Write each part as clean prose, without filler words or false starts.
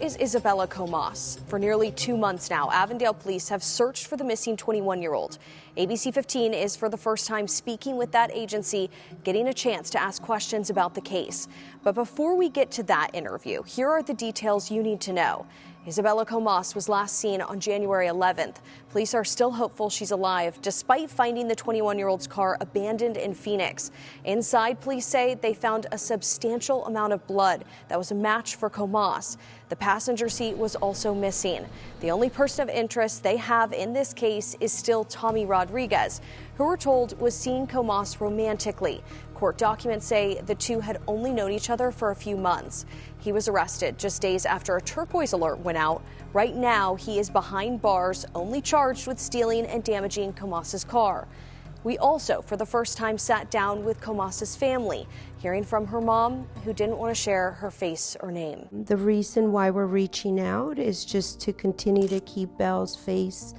is Isabella Comas. For nearly 2 months now, Avondale police have searched for the missing 21-year-old. ABC15 is for the first time speaking with that agency, getting a chance to ask questions about the case. But before we get to that interview, here are the details you need to know. Isabella Comas was last seen on January 11th. Police are still hopeful she's alive, despite finding the 21-year-old's car abandoned in Phoenix. Inside, police say they found a substantial amount of blood that was a match for Comas. The passenger seat was also missing. The only person of interest they have in this case is still Tommy Rodriguez, who we're told was seeing Comas romantically. Court documents say the two had only known each other for a few months. He was arrested just days after a turquoise alert went out. Right now, he is behind bars, only charged with stealing and damaging Comas's car. We also, for the first time, sat down with Comas's family, hearing from her mom, who didn't want to share her face or name. The reason why we're reaching out is just to continue to keep Belle's face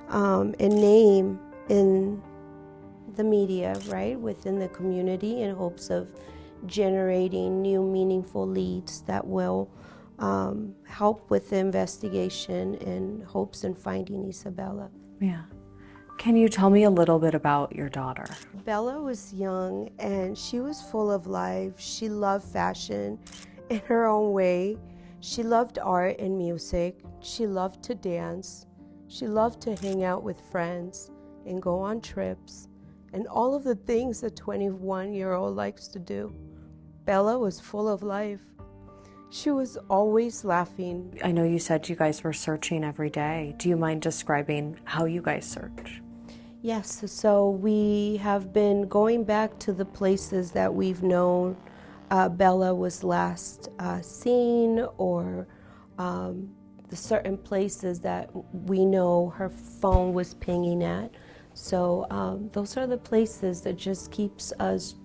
and name in the media, right, within the community, in hopes of generating new meaningful leads that will help with the investigation in hopes in finding Isabella. Yeah. Can you tell me a little bit about your daughter? Bella was young and she was full of life. She loved fashion in her own way. She loved art and music. She loved to dance. She loved to hang out with friends and go on trips and all of the things a 21-year-old likes to do. Bella was full of life. She was always laughing. I know you said you guys were searching every day. Do you mind describing how you guys search? Yes, so we have been going back to the places that we've known Bella was last seen, or the certain places that we know her phone was pinging at. So those are the places that just keeps us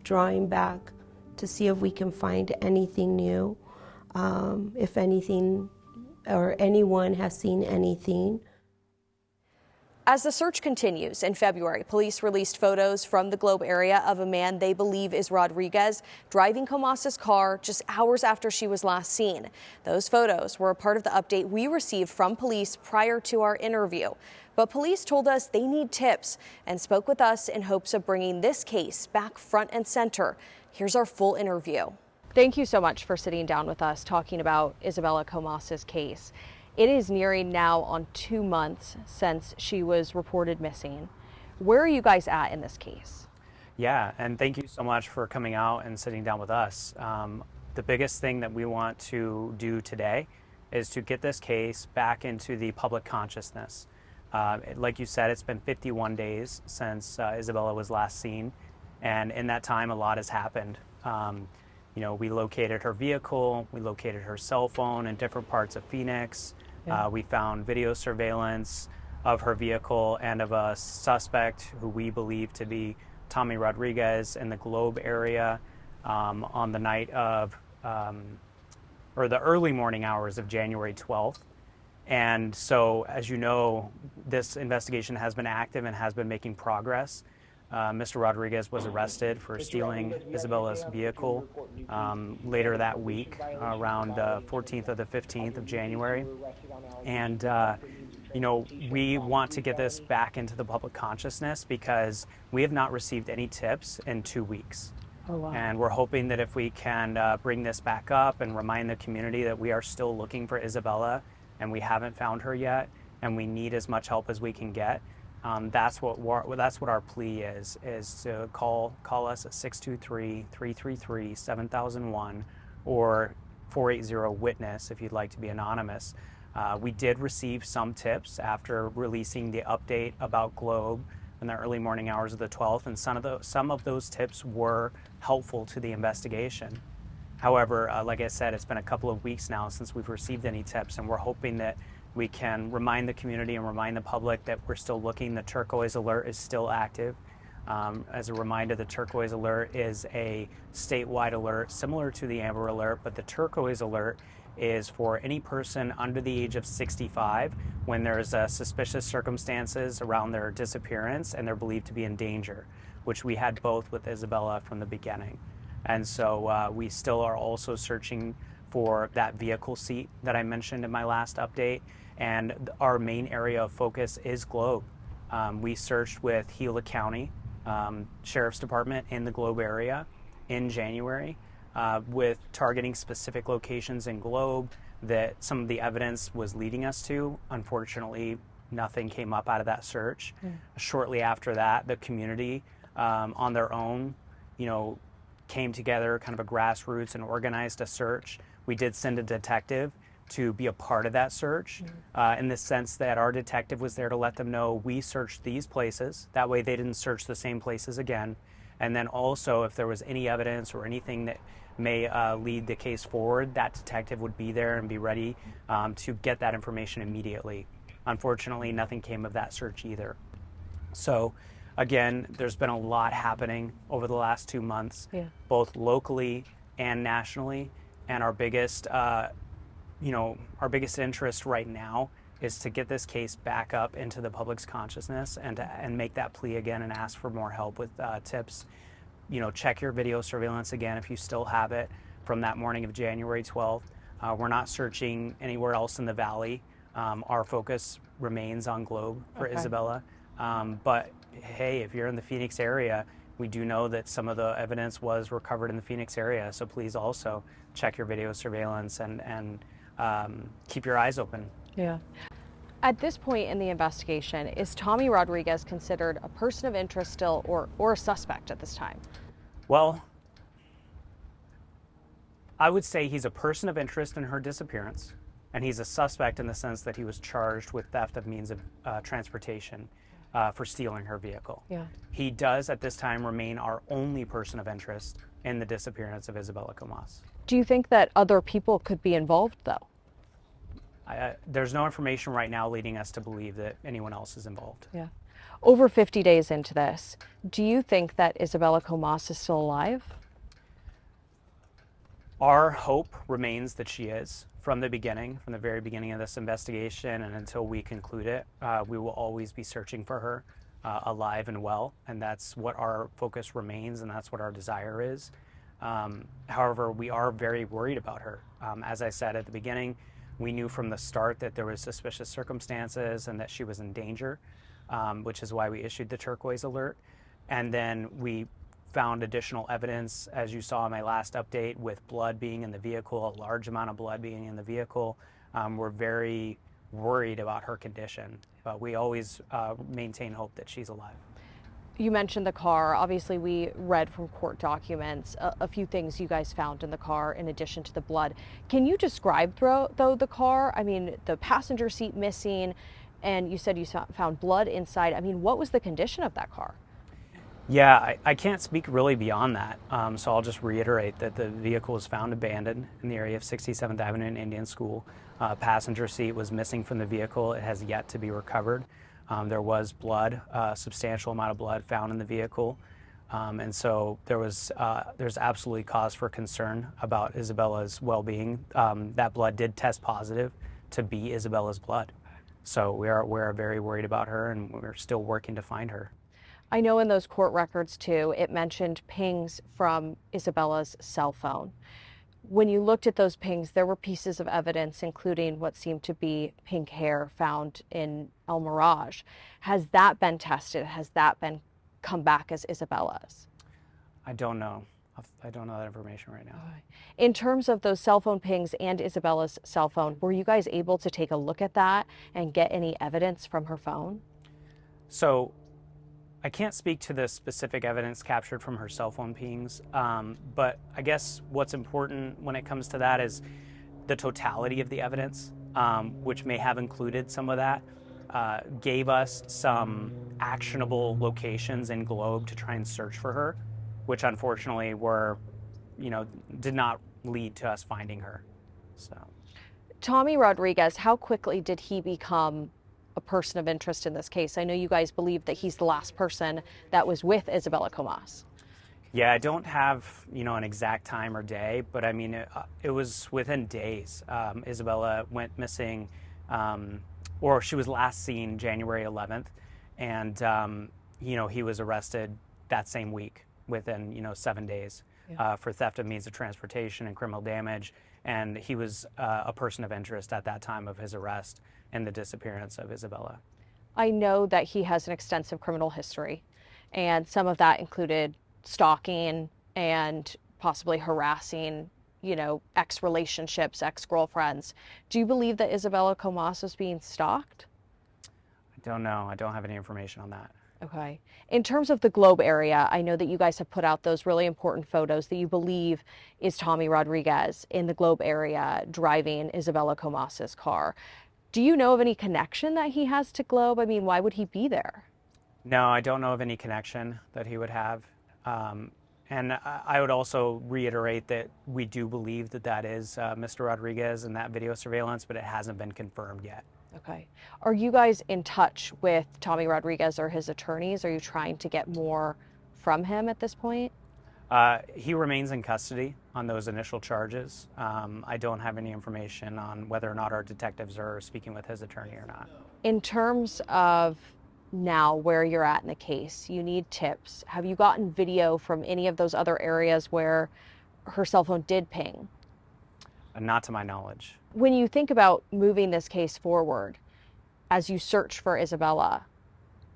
drawing back to see if we can find anything new, if anything or anyone has seen anything. As the search continues, in February, police released photos from the Globe area of a man they believe is Rodriguez driving Comas's car just hours after she was last seen. Those photos were a part of the update we received from police prior to our interview. But police told us they need tips and spoke with us in hopes of bringing this case back front and center. Here's our full interview. Thank you so much for sitting down with us talking about Isabella Comas's case. It is nearing now on 2 months since she was reported missing. Where are you guys at in this case? Yeah, and thank you so much for coming out and sitting down with us. The biggest thing that we want to do today is to get this case back into the public consciousness. Like you said, it's been 51 days since Isabella was last seen, and in that time a lot has happened. You know, we located her vehicle, we located her cell phone in different parts of Phoenix. Yeah. We found video surveillance of her vehicle and of a suspect who we believe to be Tommy Rodriguez in the Globe area on the night of, or the early morning hours of January 12th. And so, as you know, this investigation has been active and has been making progress. Mr. Rodriguez was arrested for stealing Isabella's vehicle later that week, around the 14th or the 15th of January. And, you know, we want to get this back into the public consciousness because we have not received any tips in 2 weeks. Oh, wow. And we're hoping that if we can bring this back up and remind the community that we are still looking for Isabella and we haven't found her yet and we need as much help as we can get. That's what our plea is to call us at 623-333-7001 or 480-WITNESS if you'd like to be anonymous. We did receive some tips after releasing the update about Globe in the early morning hours of the 12th, and some of those tips were helpful to the investigation. However, like I said, it's been a couple of weeks now since we've received any tips, and we're hoping that we can remind the community and remind the public that we're still looking. The turquoise alert is still active. As a reminder, the turquoise alert is a statewide alert similar to the amber alert, but the turquoise alert is for any person under the age of 65 when there's suspicious circumstances around their disappearance and they're believed to be in danger, which we had both with Isabella from the beginning. And so we still are also searching for that vehicle seat that I mentioned in my last update. And our main area of focus is Globe. We searched with Gila County Sheriff's Department in the Globe area in January with targeting specific locations in Globe that some of the evidence was leading us to. Unfortunately, nothing came up out of that search. Shortly after that, the community on their own, came together, kind of a grassroots, and organized a search. We did send a detective to be a part of that search in the sense that our detective was there to let them know we searched these places. That way they didn't search the same places again. And then also if there was any evidence or anything that may lead the case forward, that detective would be there and be ready to get that information immediately. Unfortunately, nothing came of that search either. So again, there's been a lot happening over the last 2 months, both locally and nationally. And our biggest interest right now is to get this case back up into the public's consciousness and make that plea again and ask for more help with tips. Check your video surveillance again if you still have it from that morning of January 12th. We're not searching anywhere else in the valley. Our focus remains on Globe for Isabella. But hey, if you're in the Phoenix area, we do know that some of the evidence was recovered in the Phoenix area. So please also check your video surveillance and keep your eyes open. Yeah. At this point in the investigation, is Tommy Rodriguez considered a person of interest still or a suspect at this time? Well, I would say he's a person of interest in her disappearance, and he's a suspect in the sense that he was charged with theft of means of transportation for stealing her vehicle. He does at this time remain our only person of interest in the disappearance of Isabella Comas. Do you think that other people could be involved though? There's no information right now leading us to believe that anyone else is involved. Over 50 days into this, do you think that Isabella Comas is still alive? Our hope remains that she is. From the very beginning of this investigation and until we conclude it, we will always be searching for her alive and well, and that's what our focus remains and that's what our desire is. However, we are very worried about her. As I said at the beginning, we knew from the start that there was suspicious circumstances and that she was in danger, which is why we issued the turquoise alert. And then we found additional evidence, as you saw in my last update, with blood being in the vehicle, a large amount of blood being in the vehicle. We're very worried about her condition, but we always maintain hope that she's alive. You mentioned the car. Obviously, we read from court documents a few things you guys found in the car in addition to the blood. Can you describe, though, the car? I mean, the passenger seat missing, and you said you found blood inside. I mean, what was the condition of that car? Yeah, I can't speak really beyond that, so I'll just reiterate that the vehicle was found abandoned in the area of 67th Avenue and Indian School. Passenger seat was missing from the vehicle. It has yet to be recovered. There was blood, a substantial amount of blood found in the vehicle, and so there's absolutely cause for concern about Isabella's well-being. That blood did test positive to be Isabella's blood, so we're very worried about her, and we're still working to find her. I know in those court records, too, it mentioned pings from Isabella's cell phone. When you looked at those pings, there were pieces of evidence, including what seemed to be pink hair found in El Mirage. Has that been tested? Has that been come back as Isabella's? I don't know. I don't know that information right now. In terms of those cell phone pings and Isabella's cell phone, were you guys able to take a look at that and get any evidence from her phone? So I can't speak to the specific evidence captured from her cell phone pings, but I guess what's important when it comes to that is the totality of the evidence, which may have included some of that, gave us some actionable locations in Globe to try and search for her, which unfortunately did not lead to us finding her. So, Tommy Rodriguez, how quickly did he become a person of interest in this case? I know you guys believe that he's the last person that was with Isabella Comas. Yeah, I don't have, an exact time or day, but I mean, it was within days. Isabella went missing, or she was last seen January 11th, and, he was arrested that same week within, 7 days for theft of means of transportation and criminal damage. and he was a person of interest at that time of his arrest and the disappearance of Isabella. I know that he has an extensive criminal history, and some of that included stalking and possibly harassing, ex-relationships, ex-girlfriends. Do you believe that Isabella Comas is being stalked? I don't know. I don't have any information on that. Okay. In terms of the Globe area, I know that you guys have put out those really important photos that you believe is Tommy Rodriguez in the Globe area driving Isabella Comas's car. Do you know of any connection that he has to Globe? I mean, why would he be there? No, I don't know of any connection that he would have. And I would also reiterate that we do believe that that is Mr. Rodriguez in that video surveillance, but it hasn't been confirmed yet. Okay. Are you guys in touch with Tommy Rodriguez or his attorneys? Are you trying to get more from him at this point? He remains in custody on those initial charges. I don't have any information on whether or not our detectives are speaking with his attorney or not. In terms of now where you're at in the case, you need tips. Have you gotten video from any of those other areas where her cell phone did ping? Not to my knowledge. When you think about moving this case forward, as you search for Isabella,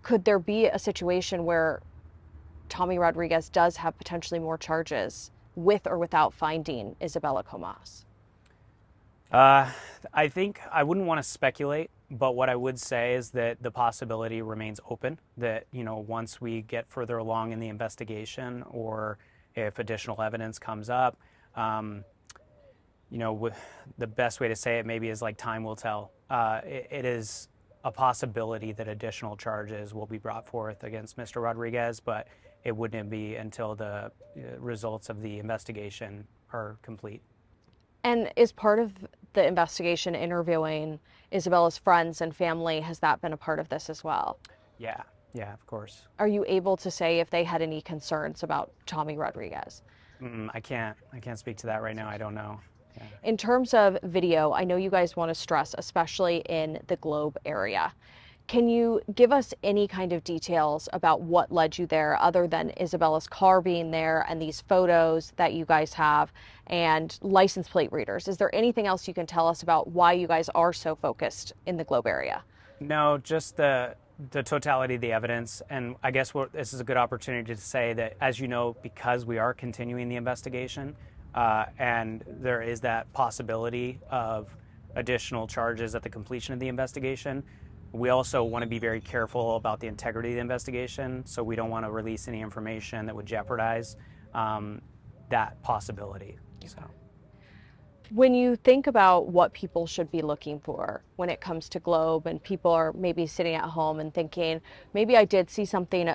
could there be a situation where Tommy Rodriguez does have potentially more charges with or without finding Isabella Comas? I think I wouldn't want to speculate, but what I would say is that the possibility remains open that, once we get further along in the investigation or if additional evidence comes up, the best way to say it maybe is like time will tell. It is a possibility that additional charges will be brought forth against Mr. Rodriguez, but it wouldn't be until the results of the investigation are complete. And is part of the investigation interviewing Isabella's friends and family? Has that been a part of this as well? Yeah, of course. Are you able to say if they had any concerns about Tommy Rodriguez? I can't speak to that right now. I don't know. Yeah. In terms of video, I know you guys want to stress, especially in the Globe area. Can you give us any kind of details about what led you there other than Isabella's car being there and these photos that you guys have and license plate readers? Is there anything else you can tell us about why you guys are so focused in the Globe area? No, just the totality of the evidence. And I guess this is a good opportunity to say that, as you know, because we are continuing the investigation and there is that possibility of additional charges at the completion of the investigation, we also want to be very careful about the integrity of the investigation, so we don't want to release any information that would jeopardize that possibility. So, when you think about what people should be looking for when it comes to Globe, and people are maybe sitting at home and thinking, maybe I did see something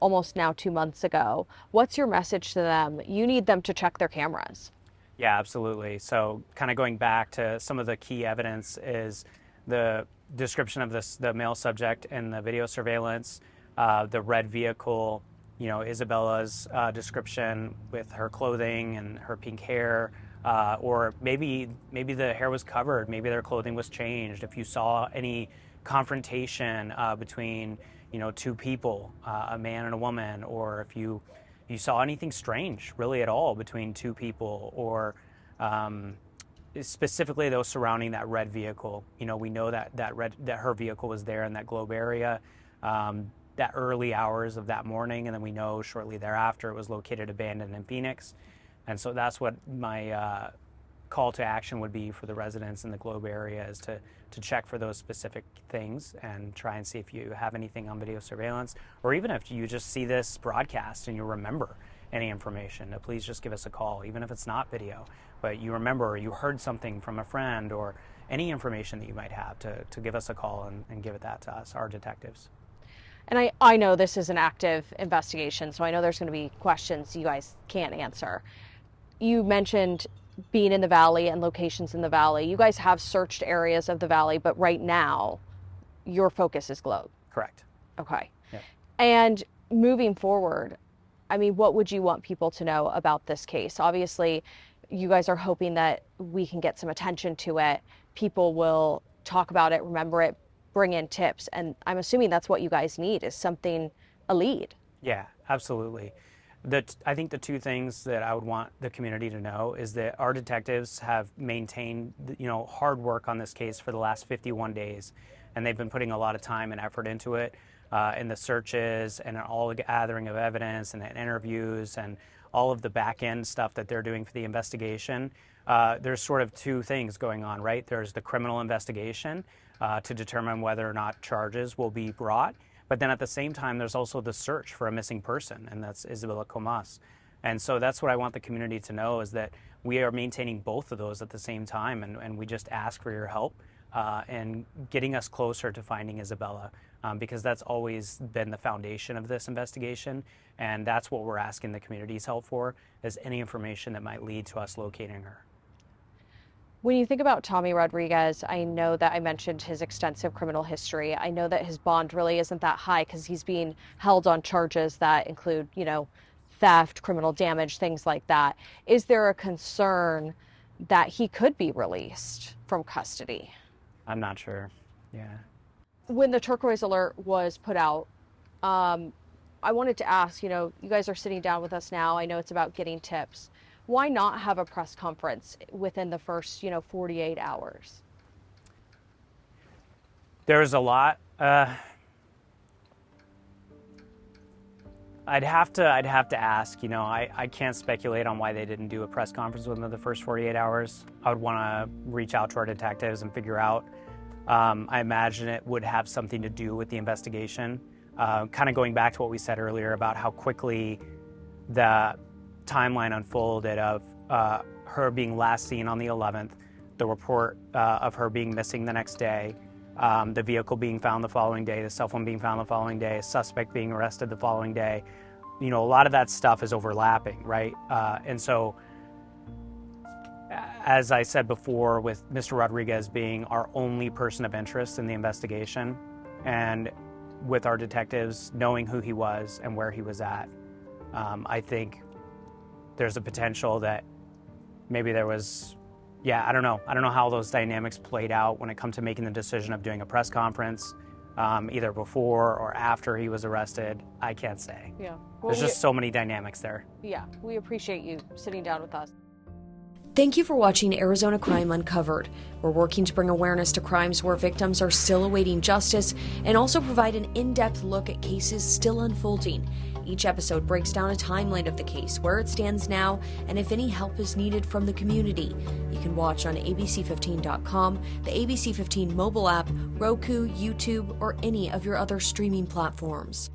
almost now 2 months ago, what's your message to them? You need them to check their cameras. Yeah, absolutely. So kind of going back to some of the key evidence is the description of the male subject in the video surveillance, the red vehicle, Isabella's description with her clothing and her pink hair, or maybe the hair was covered, maybe their clothing was changed. If you saw any confrontation between two people, a man and a woman, or if you saw anything strange really at all between two people, or specifically those surrounding that red vehicle. We know that her vehicle was there in that Globe area that early hours of that morning, and then we know shortly thereafter it was located abandoned in Phoenix. And so that's what my call to action would be for the residents in the Globe area, is to check for those specific things and try and see if you have anything on video surveillance, or even if you just see this broadcast and you remember any information, please just give us a call, even if it's not video, but you remember, or you heard something from a friend, or any information that you might have, to give us a call and give that to us, our detectives. And I know this is an active investigation, so I know there's going to be questions you guys can't answer. You mentioned being in the Valley and locations in the Valley. You guys have searched areas of the Valley, but right now your focus is Globe. Correct. Okay. Yeah. And moving forward, what would you want people to know about this case? Obviously, you guys are hoping that we can get some attention to it. People will talk about it, remember it, bring in tips. And I'm assuming that's what you guys need, is a lead. Yeah, absolutely. I think the two things that I would want the community to know is that our detectives have maintained, hard work on this case for the last 51 days, and they've been putting a lot of time and effort into it, in the searches and all the gathering of evidence and interviews and all of the back end stuff that they're doing for the investigation. There's sort of two things going on, right? There's the criminal investigation to determine whether or not charges will be brought. But then at the same time, there's also the search for a missing person, and that's Isabella Comas. And so that's what I want the community to know, is that we are maintaining both of those at the same time, and we just ask for your help in getting us closer to finding Isabella, because that's always been the foundation of this investigation, and that's what we're asking the community's help for, is any information that might lead to us locating her. When you think about Tommy Rodriguez, I know that I mentioned his extensive criminal history. I know that his bond really isn't that high because he's being held on charges that include, theft, criminal damage, things like that. Is there a concern that he could be released from custody? I'm not sure. Yeah. When the turquoise alert was put out, I wanted to ask, you guys are sitting down with us now. I know it's about getting tips. Why not have a press conference within the first, 48 hours? There's a lot. I'd have to ask. I can't speculate on why they didn't do a press conference within the first 48 hours. I would want to reach out to our detectives and figure out. I imagine it would have something to do with the investigation. Kind of going back to what we said earlier about how quickly the timeline unfolded of her being last seen on the 11th, the report of her being missing the next day, the vehicle being found the following day, the cell phone being found the following day, a suspect being arrested the following day. A lot of that stuff is overlapping, right? And so, as I said before, with Mr. Rodriguez being our only person of interest in the investigation, and with our detectives knowing who he was and where he was at, I think there's a potential that maybe there was, I don't know how those dynamics played out when it comes to making the decision of doing a press conference, either before or after he was arrested. I can't say. Yeah. Well, there's just so many dynamics there. Yeah, we appreciate you sitting down with us. Thank you for watching Arizona Crime Uncovered. We're working to bring awareness to crimes where victims are still awaiting justice and also provide an in-depth look at cases still unfolding. Each episode breaks down a timeline of the case, where it stands now, and if any help is needed from the community. You can watch on ABC15.com, the ABC15 mobile app, Roku, YouTube, or any of your other streaming platforms.